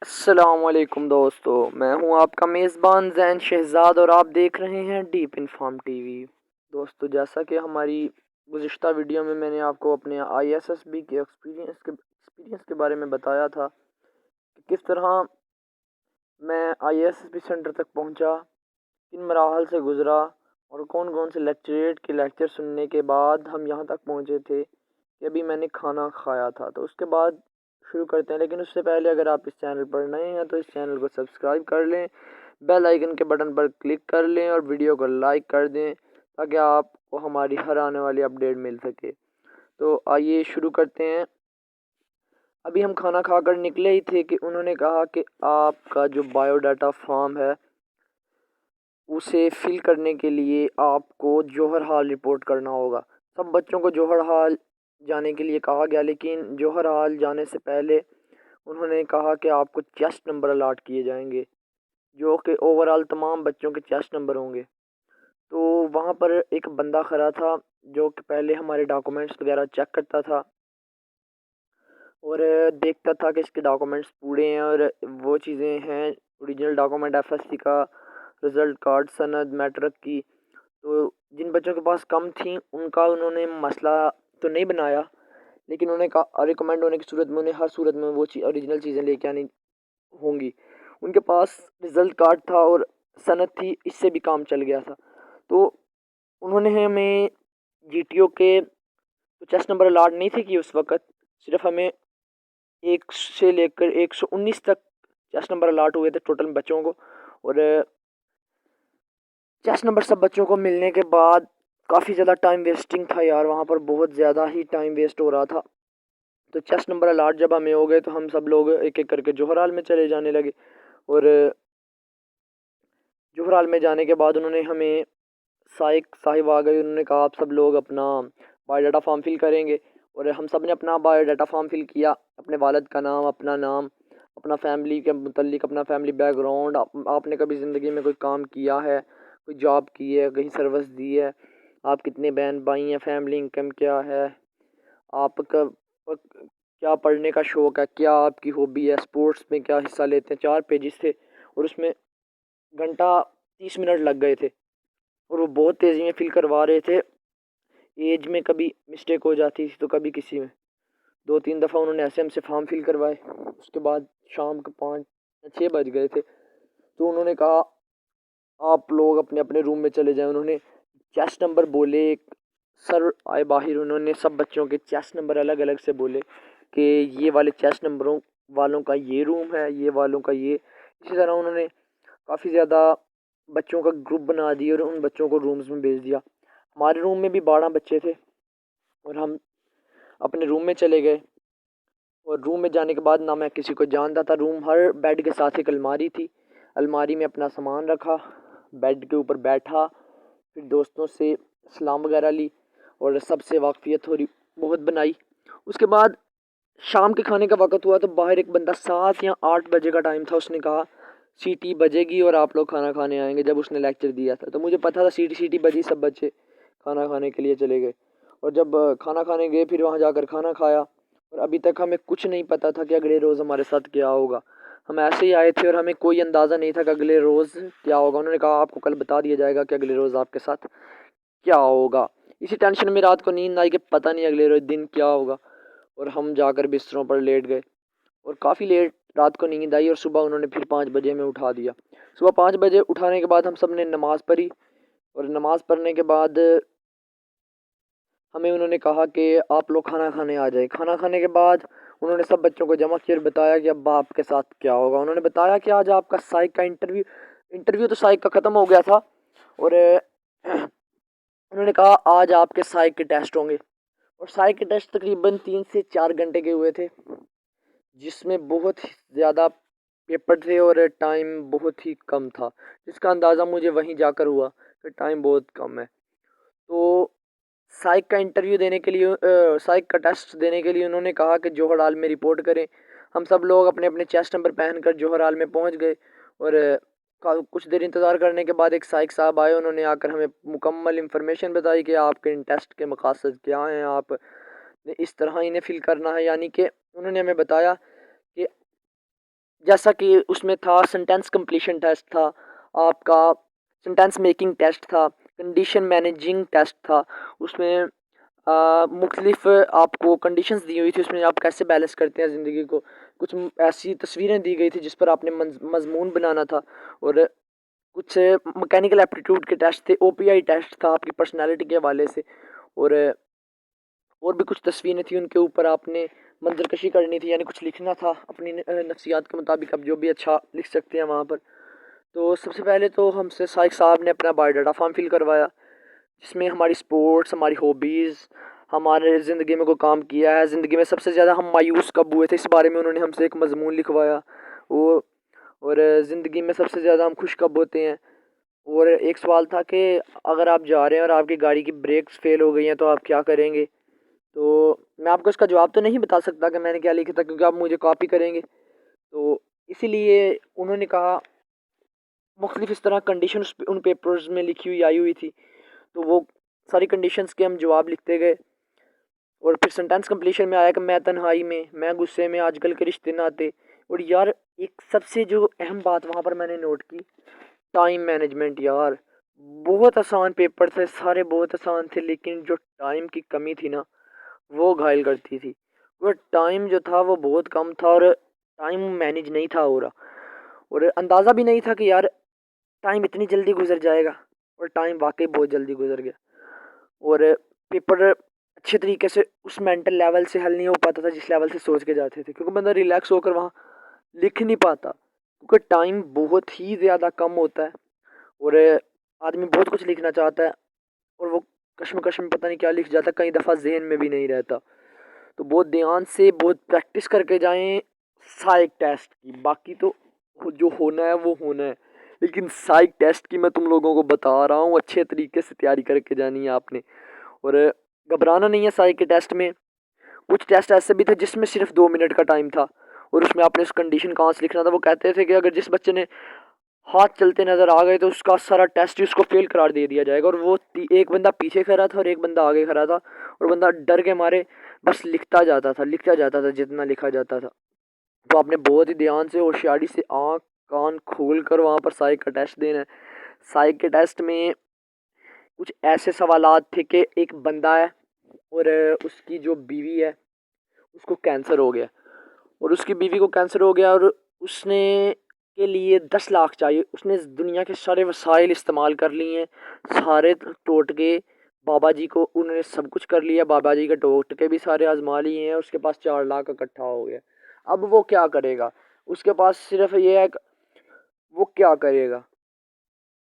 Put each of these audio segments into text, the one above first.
السلام علیکم دوستو، میں ہوں آپ کا میزبان زین شہزاد اور آپ دیکھ رہے ہیں ڈیپ انفارم ٹی وی۔ دوستو، جیسا کہ ہماری گزشتہ ویڈیو میں نے آپ کو اپنے آئی ایس ایس بی کے ایکسپیرینس کے بارے میں بتایا تھا کہ کس طرح میں I S S B centre تک پہنچا، کن مراحل سے گزرا اور کون کون سے لیکچریٹ کے لیکچر سننے کے بعد ہم یہاں تک پہنچے تھے کہ ابھی میں نے کھانا کھایا تھا۔ تو اس کے بعد شروع کرتے ہیں، لیکن اس سے پہلے اگر آپ اس چینل پر نئے ہیں تو اس چینل کو سبسکرائب کر لیں، بیل آئیکن کے بٹن پر کلک کر لیں اور ویڈیو کو لائک کر دیں تاکہ آپ کو ہماری ہر آنے والی اپڈیٹ مل سکے۔ تو آئیے شروع کرتے ہیں۔ ابھی ہم کھانا کھا کر نکلے ہی تھے کہ انہوں نے کہا کہ آپ کا جو بایو ڈاٹا فارم ہے اسے فل کرنے کے لیے آپ کو جوہر ہال رپورٹ کرنا ہوگا۔ سب بچوں کو جوہر ہال جانے کے لیے کہا گیا، لیکن جوہر ہال جانے سے پہلے انہوں نے کہا کہ آپ کو چیسٹ نمبر الاٹ کیے جائیں گے، جو کہ اوور آل تمام بچوں کے چیسٹ نمبر ہوں گے۔ تو وہاں پر ایک بندہ کھڑا تھا جو کہ پہلے ہمارے ڈاکومنٹس وغیرہ چیک کرتا تھا اور دیکھتا تھا کہ اس کے ڈاکومنٹس پورے ہیں اور وہ چیزیں ہیں original document, F S C کا رزلٹ کارڈ، سند، میٹرک کی۔ تو جن بچوں کے پاس کم تھیں ان کا انہوں نے مسئلہ تو نہیں بنایا، لیکن انہوں نے کہا ریکمینڈ ہونے کی صورت میں انہیں ہر صورت میں وہ اوریجنل چیزیں لے کے آنی ہوں گی۔ ان کے پاس رزلٹ کارڈ تھا اور سند تھی، اس سے بھی کام چل گیا تھا۔ تو انہوں نے ہمیں جی ٹی او کے چیسٹ نمبر الاٹ نہیں تھے کہ اس وقت صرف ہمیں 1 سے لے کر 119 تک چیسٹ نمبر الاٹ ہوئے تھے ٹوٹل بچوں کو، اور چیسٹ نمبر سب بچوں کو ملنے کے بعد کافی زیادہ ٹائم ویسٹنگ تھا یار، وہاں پر بہت زیادہ ہی ٹائم ویسٹ ہو رہا تھا۔ تو چیسٹ نمبر الاٹ جب ہمیں ہو گئے تو ہم سب لوگ ایک ایک کر کے جوہر ہال میں چلے جانے لگے، اور جوہر ہال میں جانے کے بعد انہوں نے ہمیں سائق صاحب آ گئے، انہوں نے کہا آپ سب لوگ اپنا بایو ڈاٹا فارم فل کریں گے، اور ہم سب نے اپنا بایو ڈاٹا فارم فل کیا، اپنے والد کا نام، اپنا فیملی کے متعلق، اپنا فیملی بیک گراؤنڈ، آپ نے کبھی زندگی میں کوئی کام کیا ہے، کوئی جاب کی ہے، کہیں سروس دی ہے، آپ کتنے بہن بھائی ہیں، فیملی انکم کیا ہے، آپ کا کیا پڑھنے کا شوق ہے، کیا آپ کی ہابی ہے، اسپورٹس میں کیا حصہ لیتے ہیں۔ 4 پیجز تھے اور اس میں گھنٹہ 30 منٹ لگ گئے تھے، اور وہ بہت تیزی میں فل کروا رہے تھے۔ ایج میں کبھی مسٹیک ہو جاتی تھی تو کبھی کسی میں، 2-3 دفعہ انہوں نے ایسے ہم سے فارم فل کروائے۔ اس کے بعد شام کے 5-6 بج گئے تھے، تو انہوں نے کہا آپ لوگ اپنے اپنے روم میں چلے جائیں۔ انہوں نے چیسٹ نمبر بولے، ایک سر آئے باہر، انہوں نے سب بچوں کے چیسٹ نمبر الگ الگ سے بولے کہ یہ والے چیسٹ نمبروں والوں کا یہ روم ہے، یہ والوں کا یہ۔ اسی طرح انہوں نے کافی زیادہ بچوں کا گروپ بنا دیا اور ان بچوں کو رومز میں بھیج دیا۔ ہمارے روم میں بھی 12 بچے تھے اور ہم اپنے روم میں چلے گئے، اور روم میں جانے کے بعد نہ میں کسی کو جانتا تھا۔ روم ہر بیڈ کے ساتھ ایک الماری تھی، الماری میں اپنا سامان رکھا، بیڈ کے اوپر بیٹھا، پھر دوستوں سے سلام وغیرہ لی اور سب سے واقفیت تھوڑی بہت بنائی۔ اس کے بعد شام کے کھانے کا وقت ہوا تو باہر ایک بندہ 7 یا 8 بجے کا ٹائم تھا، اس نے کہا سیٹی بجے گی اور آپ لوگ کھانا کھانے آئیں گے۔ جب اس نے لیکچر دیا تھا تو مجھے پتہ تھا سیٹی بجی، سب بچے کھانا کھانے کے لیے چلے گئے، اور جب کھانا کھانے گئے پھر وہاں جا کر کھانا کھایا، اور ابھی تک ہمیں کچھ نہیں پتہ تھا کہ اگلے روز ہمارے ساتھ کیا ہوگا۔ ہم ایسے ہی آئے تھے اور ہمیں کوئی اندازہ نہیں تھا کہ اگلے روز کیا ہوگا۔ انہوں نے کہا آپ کو کل بتا دیا جائے گا کہ اگلے روز آپ کے ساتھ کیا ہوگا۔ اسی ٹینشن میں رات کو نیند آئی کہ پتہ نہیں اگلے روز دن کیا ہوگا، اور ہم جا کر بستروں پر لیٹ گئے اور کافی لیٹ رات کو نیند آئی، اور صبح انہوں نے پھر 5 بجے ہمیں اٹھا دیا۔ صبح 5 بجے اٹھانے کے بعد ہم سب نے نماز پڑھی، اور نماز پڑھنے کے بعد ہمیں انہوں نے کہا کہ آپ لوگ کھانا کھانے آ جائے۔ کھانا کھانے کے بعد انہوں نے سب بچوں کو جمع کیا اور بتایا کہ اب آپ کے ساتھ کیا ہوگا۔ انہوں نے بتایا کہ آج آپ کا سائیک کا انٹرویو تو سائیک کا ختم ہو گیا تھا، اور انہوں نے کہا آج آپ کے سائیک کے ٹیسٹ ہوں گے، اور سائیک کے ٹیسٹ تقریباً 3 سے 4 گھنٹے کے ہوئے تھے، جس میں بہت زیادہ پیپر تھے اور ٹائم بہت ہی کم تھا، جس کا اندازہ مجھے وہیں جا کر ہوا کہ ٹائم بہت کم ہے۔ تو سائیک کا انٹرویو دینے کے لیے، سائیک کا ٹیسٹ دینے کے لیے انہوں نے کہا کہ جوہر ہال میں رپورٹ کریں۔ ہم سب لوگ اپنے اپنے چیسٹ نمبر پہن کر جوہر ہال میں پہنچ گئے، اور کچھ دیر انتظار کرنے کے بعد ایک سائیک صاحب آئے، انہوں نے آ کر ہمیں مکمل انفارمیشن بتائی کہ آپ کے ان ٹیسٹ کے مقاصد کیا ہیں، آپ نے اس طرح انہیں فل کرنا ہے۔ یعنی کہ انہوں نے ہمیں بتایا کہ جیسا کہ اس میں تھا سنٹینس کمپلیشن ٹیسٹ تھا، آپ کا سنٹینس میکنگ ٹیسٹ تھا، کنڈیشن مینیجنگ ٹیسٹ تھا، اس میں مختلف آپ کو کنڈیشنز دی ہوئی تھی، اس میں آپ کیسے بیلنس کرتے ہیں زندگی کو، کچھ ایسی تصویریں دی گئی تھی جس پر آپ نے مضمون بنانا تھا، اور کچھ مکینیکل ایپٹیٹیوڈ کے ٹیسٹ تھے، او پی آئی ٹیسٹ تھا آپ کی پرسنالٹی کے حوالے سے، اور بھی کچھ تصویریں تھیں ان کے اوپر آپ نے منظر کشی کرنی تھی، یعنی کچھ لکھنا تھا اپنی نفسیات کے مطابق، آپ جو بھی اچھا لکھ سکتے ہیں وہاں پر۔ تو سب سے پہلے تو ہم سے سائق صاحب نے اپنا بایو ڈاٹا فارم فل کروایا، جس میں ہماری سپورٹس، ہماری ہابیز، ہمارے زندگی میں کوئی کام کیا ہے، زندگی میں سب سے زیادہ ہم مایوس کب ہوئے تھے اس بارے میں انہوں نے ہم سے ایک مضمون لکھوایا، وہ اور زندگی میں سب سے زیادہ ہم خوش کب ہوتے ہیں، اور ایک سوال تھا کہ اگر آپ جا رہے ہیں اور آپ کی گاڑی کی بریکس فیل ہو گئی ہیں تو آپ کیا کریں گے۔ تو میں آپ کو اس کا جواب تو نہیں بتا سکتا کہ میں نے کیا لکھا تھا، کیونکہ آپ مجھے کاپی کریں گے، تو اسی لیے انہوں نے کہا مختلف اس طرح کنڈیشن ان پیپرز میں لکھی ہوئی آئی ہوئی تھی، تو وہ ساری کنڈیشنز کے ہم جواب لکھتے گئے، اور پھر سنٹینس کمپلیشن میں آیا کہ میں تنہائی میں غصے میں آج کل کے رشتے نہ آتے، اور یار ایک سب سے جو اہم بات وہاں پر میں نے نوٹ کی، ٹائم مینجمنٹ۔ یار بہت آسان پیپر تھے، سارے بہت آسان تھے، لیکن جو ٹائم کی کمی تھی نا وہ گھائل کرتی تھی، وہ ٹائم جو تھا وہ بہت کم تھا، اور ٹائم مینیج نہیں تھا ہو رہا، اور اندازہ بھی نہیں تھا کہ یار ٹائم اتنی جلدی گزر جائے گا، اور ٹائم واقعی بہت جلدی گزر گیا، اور پیپر اچھے طریقے سے اس مینٹل لیول سے حل نہیں ہو پاتا تھا جس لیول سے سوچ کے جاتے تھے، کیونکہ بندہ ریلیکس ہو کر وہاں لکھ نہیں پاتا، کیونکہ ٹائم بہت ہی زیادہ کم ہوتا ہے، اور آدمی بہت کچھ لکھنا چاہتا ہے اور وہ کشمکش میں پتہ نہیں کیا لکھ جاتا ہے، کئی دفعہ ذہن میں بھی نہیں رہتا، تو بہت دھیان سے بہت پریکٹس کر کے جائیں سائیک ٹیسٹ کی، باقی تو جو ہونا ہے وہ ہونا ہے، لیکن سائیک ٹیسٹ کی میں تم لوگوں کو بتا رہا ہوں اچھے طریقے سے تیاری کر کے جانی ہے آپ نے، اور گھبرانا نہیں ہے سائیک کے ٹیسٹ میں۔ کچھ ٹیسٹ ایسے بھی تھے جس میں صرف 2 منٹ کا ٹائم تھا، اور اس میں آپ نے اس کنڈیشن کہاں سے لکھنا تھا، وہ کہتے تھے کہ اگر جس بچے نے ہاتھ چلتے نظر آ گئے تو اس کا سارا ٹیسٹ اس کو فیل قرار دے دیا جائے گا، اور وہ ایک بندہ پیچھے کھڑا تھا اور ایک بندہ آگے کھڑا تھا، اور بندہ ڈر کے مارے بس لکھتا جاتا تھا جتنا لکھا جاتا تھا، تو آپ نے بہت ہی دھیان سے ہوشیاری سے آنکھ کان کھول کر وہاں پر سائیک کا ٹیسٹ دینا ہے۔ سائیک کے ٹیسٹ میں کچھ ایسے سوالات تھے کہ ایک بندہ ہے اور اس کی جو بیوی ہے اس کو کینسر ہو گیا، اور اس کی بیوی کو کینسر ہو گیا، اور اس نے کے لیے 10 لاکھ چاہیے، اس نے دنیا کے سارے وسائل استعمال کر لیے ہیں، سارے ٹوٹکے بابا جی کو انہوں نے سب کچھ کر لیا، بابا جی کے ٹوٹکے بھی سارے آزما لیے ہیں، اس کے پاس 4 لاکھ اکٹھا ہو گیا، اب وہ کیا کرے گا، اس کے پاس صرف یہ ہے کہ وہ کیا کرے گا،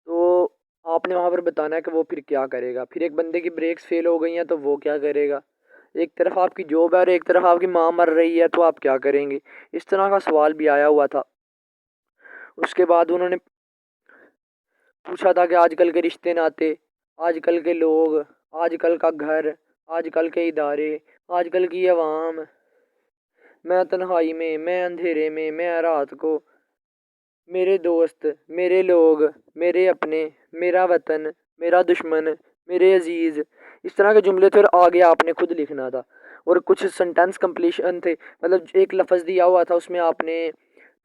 تو آپ نے وہاں پر بتانا ہے کہ وہ پھر کیا کرے گا۔ پھر ایک بندے کی بریکس فیل ہو گئی ہیں تو وہ کیا کرے گا، ایک طرف آپ کی جاب ہے اور ایک طرف آپ کی ماں مر رہی ہے تو آپ کیا کریں گے، اس طرح کا سوال بھی آیا ہوا تھا۔ اس کے بعد انہوں نے پوچھا تھا کہ آج کل کے رشتے ناتے، آج کل کے لوگ، آج کل کا گھر، آج کل کے ادارے، آج کل کی عوام، میں تنہائی میں اندھیرے میں رات کو، میرے دوست، میرے لوگ، میرے اپنے، میرا وطن، میرا دشمن، میرے عزیز، اس طرح کے جملے تھے، اور آگے آپ نے خود لکھنا تھا، اور کچھ سنٹینس کمپلیشن تھے، مطلب ایک لفظ دیا ہوا تھا اس میں آپ نے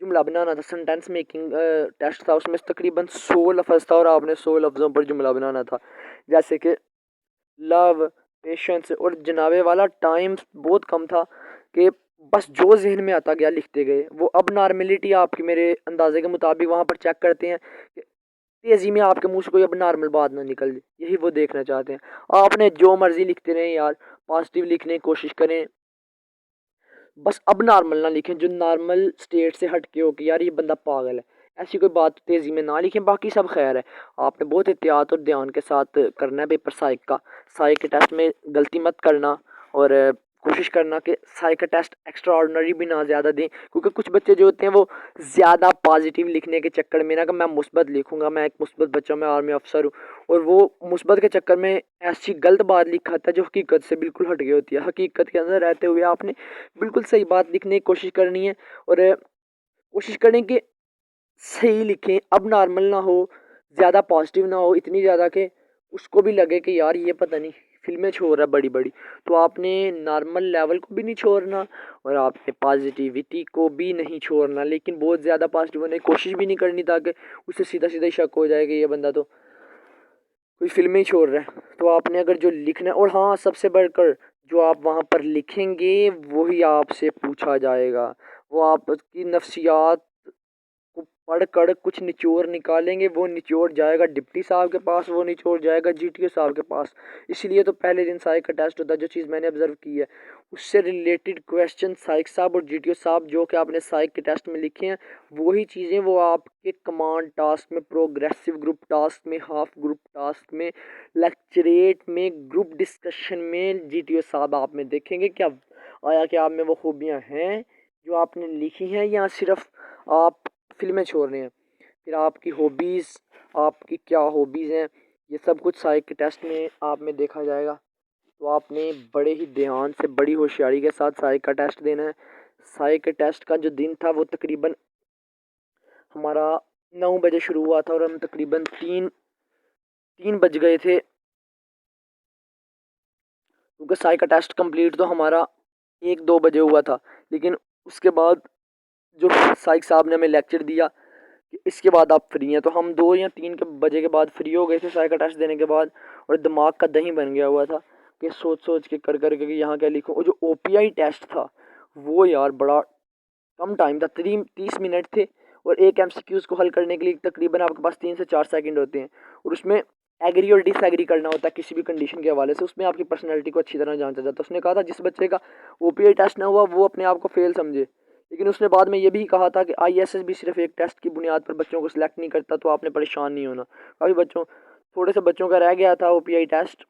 جملہ بنانا تھا، سنٹینس میکنگ ٹیسٹ تھا، اس میں تقریباً 100 لفظ تھا اور آپ نے 100 لفظوں پر جملہ بنانا تھا، جیسے کہ لو، پیشنس، اور جنابے والا ٹائم بہت کم تھا کہ بس جو ذہن میں آتا گیا لکھتے گئے، وہ اب نارملٹی آپ کی میرے اندازے کے مطابق وہاں پر چیک کرتے ہیں کہ تیزی میں آپ کے منہ سے کوئی اب نارمل بات نہ نکل جائے، یہی وہ دیکھنا چاہتے ہیں، آپ نے جو مرضی لکھتے رہیں یار، پازیٹیو لکھنے کی کوشش کریں، بس اب نارمل نہ لکھیں جو نارمل سٹیٹ سے ہٹ کے ہو کہ یار یہ بندہ پاگل ہے، ایسی کوئی بات تیزی میں نہ لکھیں، باقی سب خیر ہے، آپ نے بہت احتیاط اور دھیان کے ساتھ کرنا ہے پیپر سائیک کا، سائیک کے ٹیسٹ میں غلطی مت کرنا، اور کوشش کرنا کہ سائیک کا ٹیسٹ ایکسٹرا آرڈنری بھی نہ زیادہ دیں، کیونکہ کچھ بچے جو ہوتے ہیں وہ زیادہ پازیٹیو لکھنے کے چکر میں نا کہ میں مثبت لکھوں گا، میں ایک مثبت بچہ، میں آرمی افسر ہوں، اور وہ مثبت کے چکر میں ایسی غلط بات لکھاتا ہے جو حقیقت سے بالکل ہٹ گئی ہوتی ہے، حقیقت کے اندر رہتے ہوئے آپ نے بالکل صحیح بات لکھنے کی کوشش کرنی ہے، اور کوشش کریں کہ صحیح لکھیں، اب نارمل نہ ہو، زیادہ پازیٹیو نہ ہو، اتنی زیادہ کہ اس کو بھی لگے کہ یار یہ پتہ نہیں فلمیں چھوڑ رہا ہے بڑی بڑی، تو آپ نے نارمل لیول کو بھی نہیں چھوڑنا اور آپ نے پازیٹیوٹی کو بھی نہیں چھوڑنا، لیکن بہت زیادہ پازیٹیو ہونے کی کوشش بھی نہیں کرنی تاکہ اسے سیدھا سیدھا شک ہو جائے کہ یہ بندہ تو کوئی فلمیں ہی چھوڑ رہا ہے۔ تو آپ نے اگر جو لکھنا ہے، اور ہاں سب سے بڑھ کر جو آپ وہاں پر لکھیں گے وہی آپ سے پوچھا جائے گا، وہ آپ کی نفسیات کو پڑھ کر کچھ نچوڑ نکالیں گے، وہ نچوڑ جائے گا ڈپٹی صاحب کے پاس، وہ نچوڑ جائے گا جی ٹی او صاحب کے پاس۔ اس لیے تو پہلے دن سائیک کا ٹیسٹ ہوتا ہے، جو چیز میں نے آبزرو کی ہے اس سے ریلیٹڈ کویشچن سائیک صاحب اور جی ٹی او صاحب جو کہ آپ نے سائیک کے ٹیسٹ میں لکھے ہیں وہی چیزیں وہ آپ کے کمانڈ ٹاسک میں، پروگریسو گروپ ٹاسک میں، ہاف گروپ ٹاسک میں، لیکچریٹ میں، گروپ ڈسکشن میں جی ٹی او صاحب آپ میں دیکھیں گے کیا آیا کہ آپ میں وہ خوبیاں ہیں جو آپ نے لکھی ہیں، یا صرف آپ فلمیں چھوڑ رہے ہیں۔ پھر آپ کی ہابیز، آپ کی کیا ہابیز ہیں، یہ سب کچھ سائیک کے ٹیسٹ میں آپ میں دیکھا جائے گا۔ تو آپ نے بڑے ہی دھیان سے، بڑی ہوشیاری کے ساتھ سائیک کا ٹیسٹ دینا ہے۔ سائیک کے ٹیسٹ کا جو دن تھا وہ تقریباً ہمارا 9 بجے شروع ہوا تھا اور ہم تقریباً تین بج گئے تھے، کیونکہ سائیک کا ٹیسٹ کمپلیٹ تو ہمارا 1-2 بجے ہوا تھا، لیکن اس کے بعد جو سائیک صاحب نے ہمیں لیکچر دیا کہ اس کے بعد آپ فری ہیں، تو ہم 2 یا 3 بجے کے بعد فری ہو گئے تھے سائیک کا ٹیسٹ دینے کے بعد، اور دماغ کا دہی بن گیا ہوا تھا کہ سوچ کے کر کے کہ یہاں کیا لکھوں۔ اور جو او پی آئی ٹیسٹ تھا وہ یار بڑا کم ٹائم تھا، 30 منٹ تھے، اور ایک ایم سی کیوز کو حل کرنے کے لیے تقریباً آپ کے پاس 3 سے 4 سیکنڈ ہوتے ہیں، اور اس میں ایگری اور ڈس ایگری کرنا ہوتا ہے کسی بھی کنڈیشن کے حوالے سے، اس میں آپ کی پرسنالٹی کو اچھی طرح جانچا جاتا ہے۔ اس نے کہا تھا جس بچے کا او پی آئی ٹیسٹ نہ ہوا وہ اپنے آپ کو فیل سمجھے، لیکن اس نے بعد میں یہ بھی کہا تھا کہ آئی ایس ایس بھی صرف ایک ٹیسٹ کی بنیاد پر بچوں کو سلیکٹ نہیں کرتا، تو آپ نے پریشان نہیں ہونا۔ کافی تھوڑے سے بچوں کا رہ گیا تھا او پی آئی ٹیسٹ،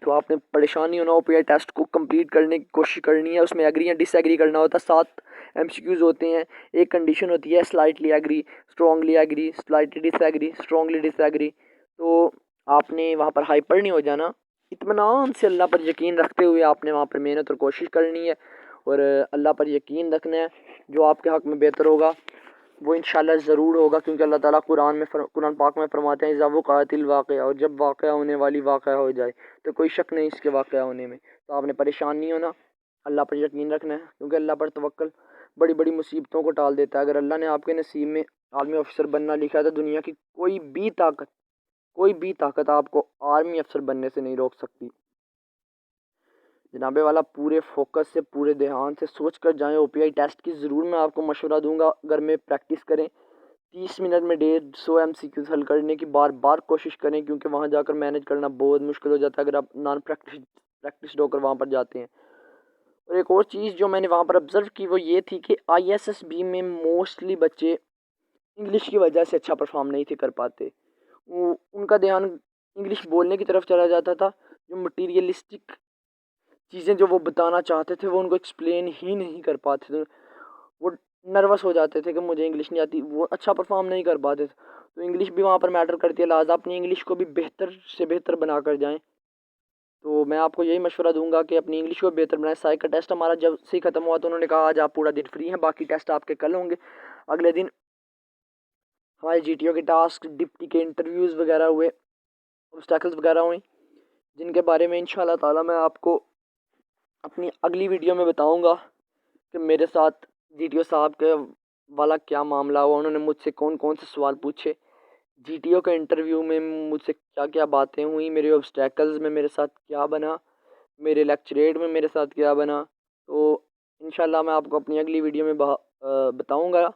تو آپ نے پریشان نہیں ہونا، او پی آئی ٹیسٹ کو کمپلیٹ کرنے کی کوشش کرنی ہے۔ اس میں ایگری یا ڈس ایگری کرنا ہوتا ہے، 7 ایم سی کیوز ہوتے ہیں، ایک کنڈیشن ہوتی ہے slightly agree, strongly agree, slightly disagree, strongly disagree. تو آپ نے وہاں پر ہائپر نہیں ہو جانا، اطمینان سے اللہ پر یقین رکھتے ہوئے آپ نے وہاں پر محنت اور کوشش کرنی ہے، اور اللہ پر یقین رکھنا ہے، جو آپ کے حق میں بہتر ہوگا وہ انشاءاللہ ضرور ہوگا، کیونکہ اللہ تعالیٰ قرآن پاک میں فرماتے ہیں اذا وقعت الواقعہ، اور جب واقعہ ہونے والی واقعہ ہو جائے تو کوئی شک نہیں اس کے واقعہ ہونے میں۔ تو آپ نے پریشان نہیں ہونا، اللہ پر یقین رکھنا ہے، کیونکہ اللہ پر توکل بڑی بڑی مصیبتوں کو ٹال دیتا ہے۔ اگر اللہ نے آپ کے نصیب میں عالمی افسر بننا لکھا ہے تو دنیا کی کوئی بھی طاقت آپ کو آرمی افسر بننے سے نہیں روک سکتی۔ جناب والا پورے فوکس سے، پورے دھیان سے سوچ کر جائیں۔ او پی آئی ٹیسٹ کی ضرور میں آپ کو مشورہ دوں گا، گھر میں پریکٹس کریں، 30 منٹ میں 150 ایم سی کیوز حل کرنے کی بار کوشش کریں، کیونکہ وہاں جا کر مینج کرنا بہت مشکل ہو جاتا ہے اگر آپ نان پریکٹسڈ ہو کر وہاں پر جاتے ہیں۔ اور ایک اور چیز جو میں نے وہاں پر آبزرو کی وہ یہ تھی کہ آئی ایس ایس بی میں موسٹلی بچے انگلش کی وجہ سے اچھا پرفارم نہیں تھے کر پاتے، ان کا دھیان انگلش بولنے کی طرف چلا جاتا تھا، جو مٹیریلسٹک چیزیں جو وہ بتانا چاہتے تھے وہ ان کو ایکسپلین ہی نہیں کر پاتے تھے، وہ نروس ہو جاتے تھے کہ مجھے انگلش نہیں آتی، وہ اچھا پرفارم نہیں کر پاتے تھے۔ تو انگلش بھی وہاں پر میٹر کرتی ہے، لہٰذا اپنی انگلش کو بھی بہتر سے بہتر بنا کر جائیں۔ تو میں آپ کو یہی مشورہ دوں گا کہ اپنی انگلش کو بہتر بنائیں۔ سائیک کا ٹیسٹ ہمارا جب سے ختم ہوا تو انہوں نے کہا آج آپ پورا دن فری ہیں، باقی ٹیسٹ آپ کے کل ہوں گے۔ اگلے دن ہمارے جی ٹی او کے ٹاسک، ڈپٹی کے انٹرویوز وغیرہ ہوئے، obstacles وغیرہ ہوئیں، جن کے بارے میں انشاءاللہ تعالیٰ میں آپ کو اپنی اگلی ویڈیو میں بتاؤں گا کہ میرے ساتھ جی ٹی او صاحب کے والا کیا معاملہ ہوا، انہوں نے مجھ سے کون کون سے سوال پوچھے، جی ٹی او کے انٹرویو میں مجھ سے کیا کیا باتیں ہوئیں، میرے obstacles میں میرے ساتھ کیا بنا، میرے لیکچریٹ میں میرے ساتھ کیا بنا۔ تو انشاءاللہ میں آپ کو اپنی اگلی ویڈیو میں بتاؤں گا۔